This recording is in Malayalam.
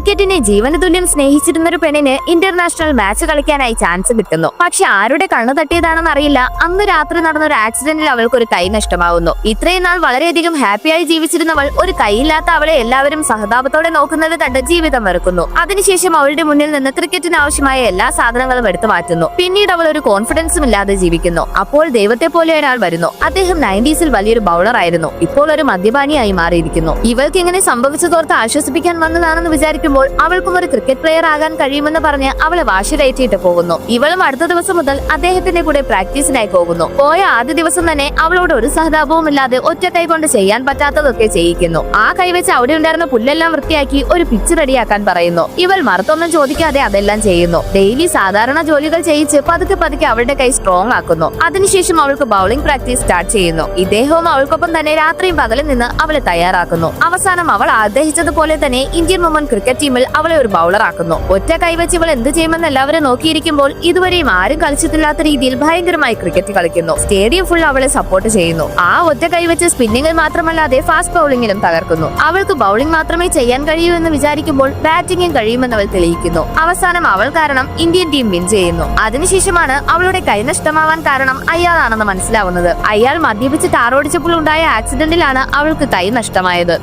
ക്രിക്കറ്റിനെ ജീവന തുല്യം സ്നേഹിച്ചിരുന്ന ഒരു പെണ്ണിന് ഇന്റർനാഷണൽ മാച്ച് കളിക്കാനായി ചാൻസ് കിട്ടുന്നു. പക്ഷെ ആരുടെ കണ്ണു തട്ടിയതാണെന്ന് അറിയില്ല, അന്ന് രാത്രി നടന്ന ഒരു ആക്സിഡന്റിൽ അവൾക്ക് ഒരു കൈ നഷ്ടമാവുന്നു. ഇത്രയും നാൾ വളരെയധികം ഹാപ്പിയായി ജീവിച്ചിരുന്നവൾ ഒരു കൈയില്ലാത്ത അവളെ എല്ലാവരും സഹതാപത്തോടെ നോക്കുന്നത് കണ്ട് ജീവിതം വെറുക്കുന്നു. അതിനുശേഷം അവളുടെ മുന്നിൽ നിന്ന് ക്രിക്കറ്റിന് ആവശ്യമായ എല്ലാ സാധനങ്ങളും എടുത്തു മാറ്റുന്നു. പിന്നീട് അവൾ ഒരു കോൺഫിഡൻസും ഇല്ലാതെ ജീവിക്കുന്നു. അപ്പോൾ ദൈവത്തെ പോലെ ഒരാൾ വരുന്നു. അദ്ദേഹം 90s വലിയൊരു ബൗളർ ആയിരുന്നു, ഇപ്പോൾ ഒരു മദ്യപാനിയായി മാറിയിരിക്കുന്നു. ഇവൾക്ക് ഇങ്ങനെ സംഭവിച്ചതോർത്ത് ആശ്വസിപ്പിക്കാൻ വന്നതാണെന്ന് വിചാരിക്കുമ്പോൾ അവൾക്കും ഒരു ക്രിക്കറ്റ് പ്ലെയർ ആകാൻ കഴിയുമെന്ന് പറഞ്ഞ് അവളെ വാശിരേറ്റിട്ട് പോകുന്നു. ഇവളും അടുത്ത ദിവസം മുതൽ അദ്ദേഹത്തിന്റെ കൂടെ പ്രാക്ടീസിനായി പോകുന്നു. പോയ ആദ്യ ദിവസം തന്നെ അവളോട് ഒരു സഹതാപവും ഇല്ലാതെ ഒറ്റ കൈ കൊണ്ട് ചെയ്യാൻ പറ്റാത്തതൊക്കെ ചെയ്യിക്കുന്നു. ആ കൈവച്ച് അവിടെ ഉണ്ടായിരുന്ന പുല്ലെല്ലാം വൃത്തിയാക്കി ഒരു പിച്ച് റെഡിയാക്കാൻ പറയുന്നു. ഇവൾ മറുത്തൊന്നും ചോദിക്കാതെ അതെല്ലാം ചെയ്യുന്നു. ഡെയിലി സാധാരണ ജോലികൾ ചെയ്യിച്ച് പതുക്കെ പതുക്കെ അവളുടെ കൈ സ്ട്രോങ് ആക്കുന്നു. അതിനുശേഷം അവൾക്ക് ബൗളിംഗ് പ്രാക്ടീസ് സ്റ്റാർട്ട് ചെയ്യുന്നു. ഇദ്ദേഹവും അവൾക്കൊപ്പം തന്നെ രാത്രിയും പകലും നിന്ന് അവളെ തയ്യാറാക്കുന്നു. അവസാനം അവൾ ആഗ്രഹിച്ചതുപോലെ തന്നെ ഇന്ത്യൻ വുമൺ ക്രിക്കറ്റ് ടീമിൽ അവളെ ഒരു ബൗളർ ആക്കുന്നു. ഒറ്റ കൈവച്ച് ഇവൾ എന്ത് ചെയ്യുമെന്ന് എല്ലാവരും നോക്കിയിരിക്കുമ്പോൾ ഇതുവരെയും ആരും കളിച്ചിട്ടില്ലാത്ത രീതിയിൽ ഭയങ്കരമായി ക്രിക്കറ്റ് കളിക്കുന്നു. സ്റ്റേഡിയം ഫുൾ അവളെ സപ്പോർട്ട് ചെയ്യുന്നു. ആ ഒറ്റ കൈവച്ച് സ്പിന്നിങ്ങിൽ മാത്രമല്ലാതെ ഫാസ്റ്റ് ബൗളിംഗിലും തകർക്കുന്നു. അവൾക്ക് ബൗളിംഗ് മാത്രമേ ചെയ്യാൻ കഴിയൂ എന്ന് വിചാരിക്കുമ്പോൾ ബാറ്റിംഗും കഴിയുമെന്ന് അവൾ തെളിയിക്കുന്നു. അവസാനം അവൾ കാരണം ഇന്ത്യൻ ടീം വിൻ ചെയ്യുന്നു. അതിനുശേഷമാണ് അവളുടെ കൈ നഷ്ടമാവാൻ കാരണം അയാളാണെന്ന് മനസ്സിലാവുന്നത്. അയാൾ മദ്യപിച്ച് ടാറോടിച്ചപ്പോൾ ഉണ്ടായ ആക്സിഡന്റിലാണ് അവൾക്ക് കൈ നഷ്ടമായത്.